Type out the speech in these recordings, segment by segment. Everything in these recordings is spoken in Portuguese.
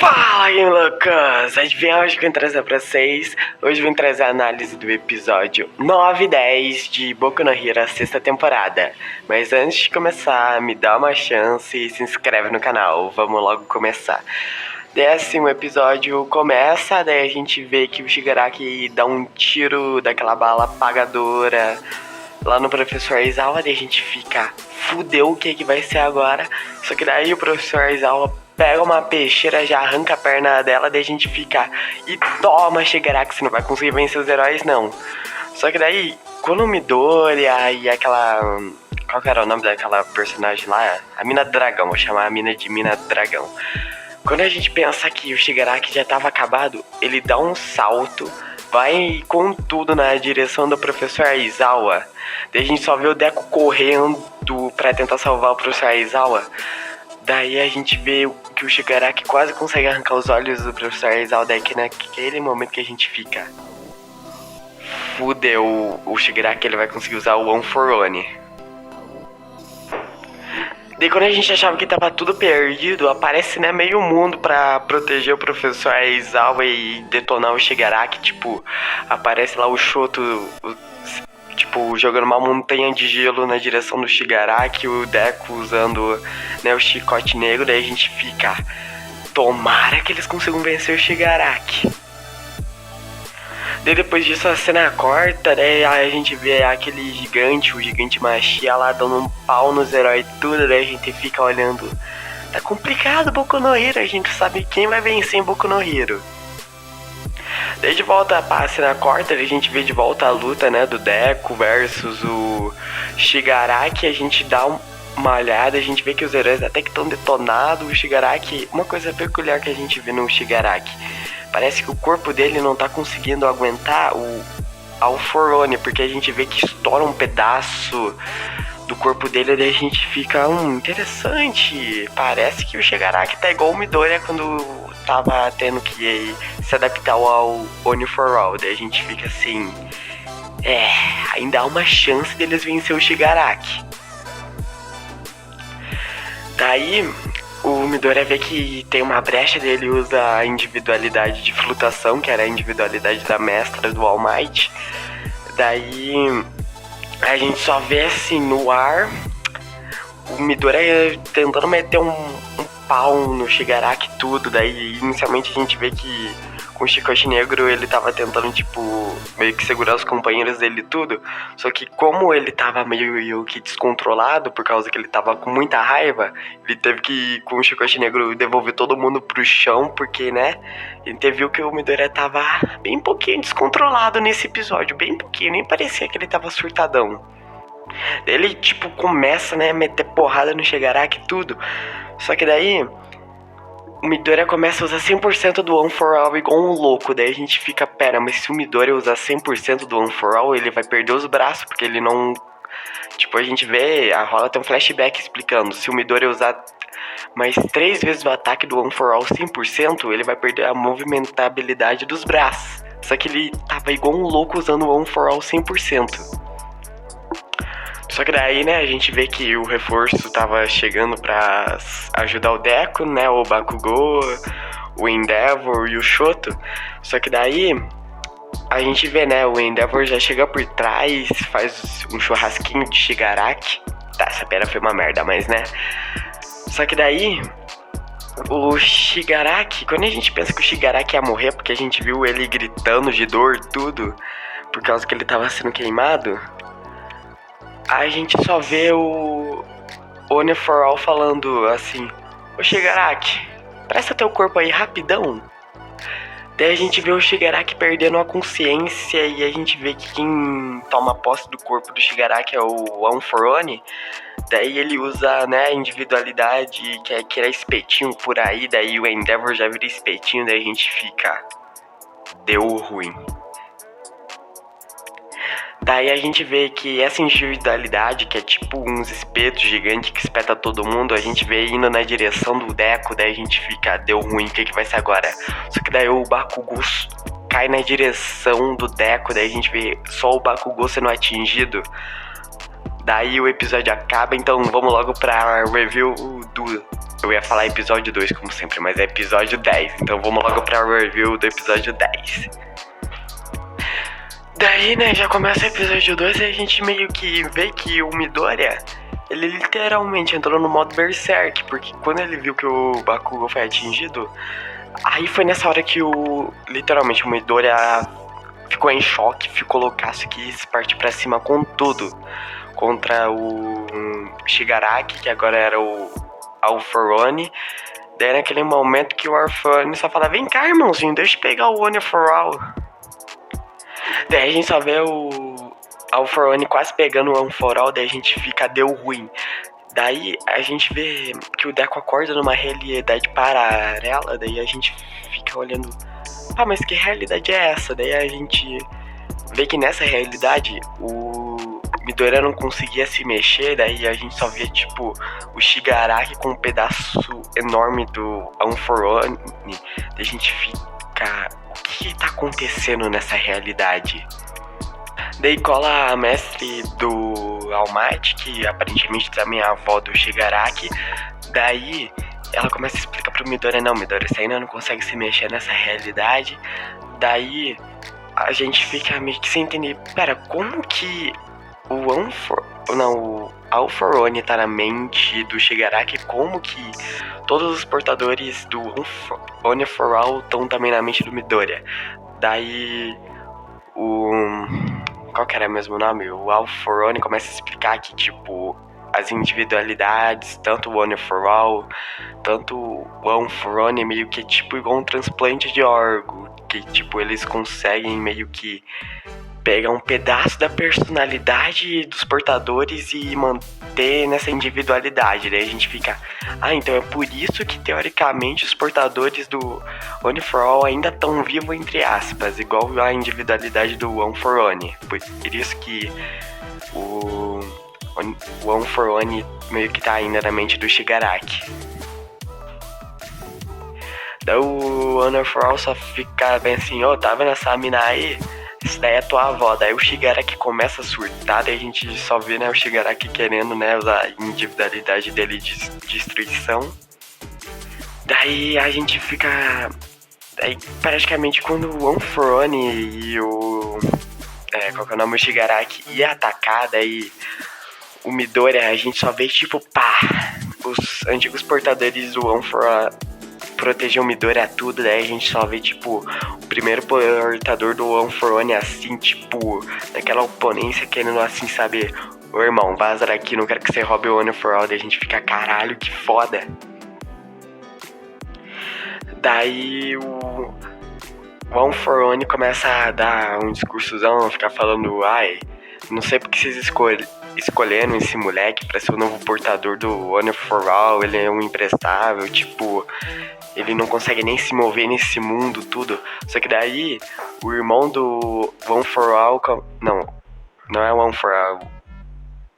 Fala, Game Loucos! Adivinha hoje que eu vim trazer pra vocês? Hoje eu vim trazer a análise do episódio 9 e 10 de Boku no Hero, a sexta temporada. Mas antes de começar, me dá uma chance e se inscreve no canal. Vamos logo começar. Décimo episódio começa, daí a gente vê que o Shigaraki dá um tiro daquela bala apagadora lá no professor Aizawa, daí a gente fica, fudeu, o que vai ser agora? Só que daí o professor Aizawa pega uma peixeira, já arranca a perna dela, daí a gente fica, e toma, Shigaraki, você não vai conseguir vencer os heróis não. Só que daí, quando o Midoriya e aquela, qual que era o nome daquela personagem lá? A Mina Dragão, vou chamar a mina de Mina Dragão. Quando a gente pensa que o Shigaraki já tava acabado, ele dá um salto, vai com tudo na direção do professor Aizawa. Daí a gente só vê o Deku correndo pra tentar salvar o professor Aizawa. Daí a gente vê que o Shigaraki quase consegue arrancar os olhos do professor Aizawa. Daí que naquele momento que a gente fica, fudeu, o Shigaraki ele vai conseguir usar o One for One. Daí quando a gente achava que tava tudo perdido, aparece, né, meio mundo pra proteger o professor Aizawa e detonar o Shigaraki. Tipo, aparece lá o Shoto, tipo, jogando uma montanha de gelo na direção do Shigaraki, o Deku usando, né, o chicote negro. Daí a gente fica, tomara que eles consigam vencer o Shigaraki. Daí depois disso a cena corta, daí a gente vê aquele gigante, o gigante Machia lá dando um pau nos heróis e tudo, daí a gente fica olhando. Tá complicado Boku no Hero, a gente sabe quem vai vencer em Boku no Hero. Daí de volta pra cena corta, a gente vê de volta a luta, né, do Deku versus o Shigaraki. A gente dá uma olhada, a gente vê que os heróis até que estão detonados. O Shigaraki, uma coisa peculiar que a gente vê no Shigaraki, parece que o corpo dele não tá conseguindo aguentar o All for One, porque a gente vê que estoura um pedaço do corpo dele, daí a gente fica, interessante, parece que o Shigaraki tá igual o Midoriya quando tava tendo que se adaptar ao One for All. Daí a gente fica assim, ainda há uma chance deles vencer o Shigaraki. Daí o Midoriya vê que tem uma brecha, dele usa a individualidade de flutuação, que era a individualidade da mestra do All Might. Daí a gente só vê assim no ar o Midoriya tentando meter um pau no Shigaraki e tudo. Daí inicialmente a gente vê que com o chicote negro ele tava tentando, tipo, meio que segurar os companheiros dele e tudo. Só que como ele tava meio que descontrolado, por causa que ele tava com muita raiva, ele teve que, com o chicote negro, devolver todo mundo pro chão, porque, né, a gente viu que o Midoriya tava bem pouquinho descontrolado nesse episódio, bem pouquinho, nem parecia que ele tava surtadão. Daí ele, tipo, começa, né, a meter porrada no Shigaraki e tudo. Só que daí o Midoriya começa a usar 100% do One for All igual um louco. Daí a gente fica, pera, mas se o Midoriya usar 100% do One for All, ele vai perder os braços, porque ele não... Tipo, a gente vê, a rola tem um flashback explicando, se o Midoriya usar mais 3 vezes o ataque do One for All 100%, ele vai perder a movimentabilidade dos braços. Só que ele tava igual um louco usando o One for All 100%. Só que daí, né, a gente vê que o reforço tava chegando pra ajudar o Deku, né, o Bakugou, o Endeavor e o Shoto. Só que daí a gente vê, né, o Endeavor já chega por trás, faz um churrasquinho de Shigaraki. Tá, essa pera foi uma merda, mas né. Só que daí o Shigaraki, quando a gente pensa que o Shigaraki ia morrer, porque a gente viu ele gritando de dor tudo, por causa que ele tava sendo queimado, a gente só vê o One for All falando assim, ô Shigaraki, presta teu corpo aí rapidão. Daí a gente vê o Shigaraki perdendo a consciência e a gente vê que quem toma posse do corpo do Shigaraki é o One for One. Daí ele usa, né, a individualidade que era espetinho por aí, daí o Endeavor já vira espetinho, daí a gente fica, deu ruim. Daí a gente vê que essa individualidade, que é tipo uns espetos gigantes que espeta todo mundo, a gente vê indo na direção do Deku, daí a gente fica, deu ruim, o que vai ser agora? Só que daí o Bakugou cai na direção do Deku, daí a gente vê só o Bakugou sendo atingido. Daí o episódio acaba, então vamos logo pra review do... Eu ia falar episódio 2, como sempre, mas é episódio 10. Então vamos logo pra review do episódio 10. Daí, né, já começa o episódio 2 e a gente meio que vê que o Midoriya, ele literalmente entrou no modo Berserk, porque quando ele viu que o Bakugou foi atingido, aí foi nessa hora que literalmente o Midoriya ficou em choque, ficou loucaço, quis partir pra cima com tudo contra o Shigaraki, que agora era o Alforone. Daí naquele momento que o Alforone só fala: vem cá, irmãozinho, deixa eu pegar o One for All. Daí a gente só vê o Alforone quase pegando o One for All, daí a gente fica, deu ruim. Daí a gente vê que o Deco acorda numa realidade paralela, daí a gente fica olhando, mas que realidade é essa? Daí a gente vê que nessa realidade o Midoriya não conseguia se mexer, daí a gente só via tipo o Shigaraki com um pedaço enorme do Alforone. Daí a gente fica, o que tá acontecendo nessa realidade? Daí cola a mestre do All Might, que aparentemente também é a avó do Shigaraki. Daí ela começa a explicar pro Midoriya: não, Midoriya, você ainda não consegue se mexer nessa realidade. Daí a gente fica meio que sem entender, pera, como que o Alforone tá na mente do Shigaraki? Como que todos os portadores do One for All estão também na mente do Midoriya? Daí qual que era mesmo o nome? O Alforone começa a explicar que, tipo, as individualidades, tanto o One for All, tanto o Alforone, meio que tipo igual um transplante de órgão, que, tipo, eles conseguem meio que pegar um pedaço da personalidade dos portadores e manter nessa individualidade. Daí a gente fica, então é por isso que teoricamente os portadores do One for All ainda estão vivos, entre aspas, igual a individualidade do One for One. Por isso que o One for One meio que tá ainda na mente do Shigaraki. Daí o One for All só fica bem assim: tá vendo essa mina aí? Isso daí é tua avó. Daí o Shigaraki começa a surtar, daí a gente só vê, né, o Shigaraki querendo, né, usar a individualidade dele de destruição. Daí a gente fica... Daí praticamente quando o Alforone e o... qual que é o nome? O Shigaraki ia atacar, daí o Midoriya, a gente só vê tipo, os antigos portadores do One for All proteger o Midoriya tudo, daí a gente só vê, tipo, o primeiro portador do Alforone assim, tipo, naquela oponência, querendo assim saber: ô irmão, vaza daqui, não quero que você roube o One for All. Daí a gente fica, caralho, que foda. Daí o Alforone começa a dar um discursozão, ficar falando: não sei porque vocês escolheram esse moleque pra ser o novo portador do One for All, ele é um imprestável, tipo, ele não consegue nem se mover nesse mundo, tudo. Só que daí, o irmão do One for All... Não é One for All.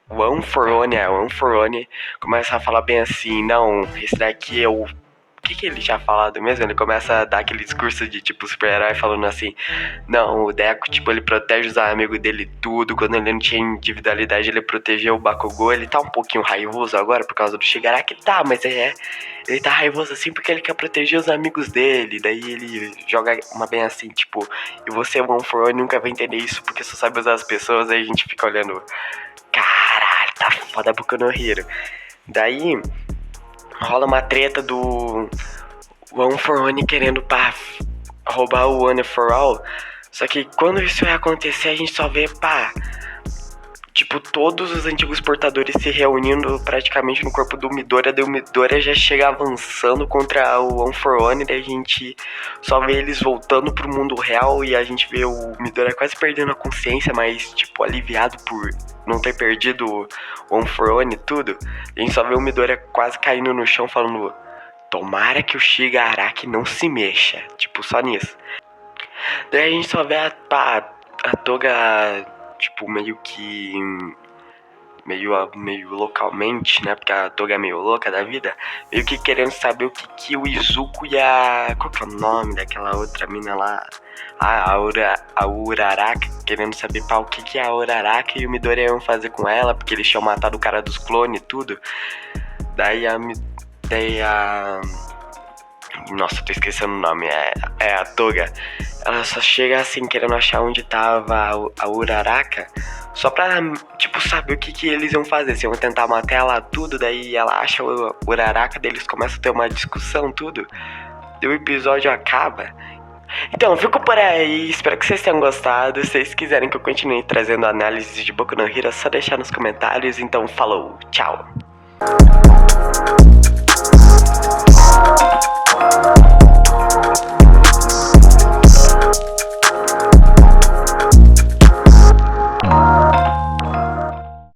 O Alforone começa a falar bem assim: não, esse daqui é o... O que ele tinha falado mesmo? Ele começa a dar aquele discurso de, tipo, super-herói falando assim: não, o Deco, tipo, ele protege os amigos dele tudo. Quando ele não tinha individualidade, ele protegeu o Bakugou. Ele tá um pouquinho raivoso agora por causa do Shigaraki, mas ele tá raivoso assim porque ele quer proteger os amigos dele. Daí ele joga uma bem assim, tipo: e você, One for All, nunca vai entender isso porque só sabe usar as pessoas. Aí a gente fica olhando: caralho, tá foda Boku no Hero. Daí rola uma treta do One for One querendo roubar o One for All. Só que quando isso vai acontecer, a gente só vê, tipo, todos os antigos portadores se reunindo praticamente no corpo do Midoriya. Daí o Midoriya já chega avançando contra o One for One. Daí a gente só vê eles voltando pro mundo real e a gente vê o Midoriya quase perdendo a consciência, mas, tipo, aliviado por não ter perdido o One for One e tudo. A gente só vê o Midoriya quase caindo no chão falando: tomara que o Shigaraki não se mexa. Tipo, só nisso. Daí a gente só vê a Toga, tipo, meio que meio localmente, né? Porque a Toga é meio louca da vida. Meio que querendo saber o que o Izuku e a... Qual que é o nome daquela outra mina lá? A Uraraka. Querendo saber o que a Uraraka e o Midoriya iam fazer com ela. Porque eles tinham matado o cara dos clones e tudo. Daí a... Nossa, tô esquecendo o nome. É a Toga. Ela só chega assim, querendo achar onde tava a Uraraka. Só pra, tipo, saber o que eles iam fazer. Se iam tentar matar ela, tudo. Daí ela acha o Uraraka. Daí eles começam a ter uma discussão, tudo. E o episódio acaba. Então, fico por aí. Espero que vocês tenham gostado. Se vocês quiserem que eu continue trazendo análises de Boku no Hero, é só deixar nos comentários. Então, falou. Tchau.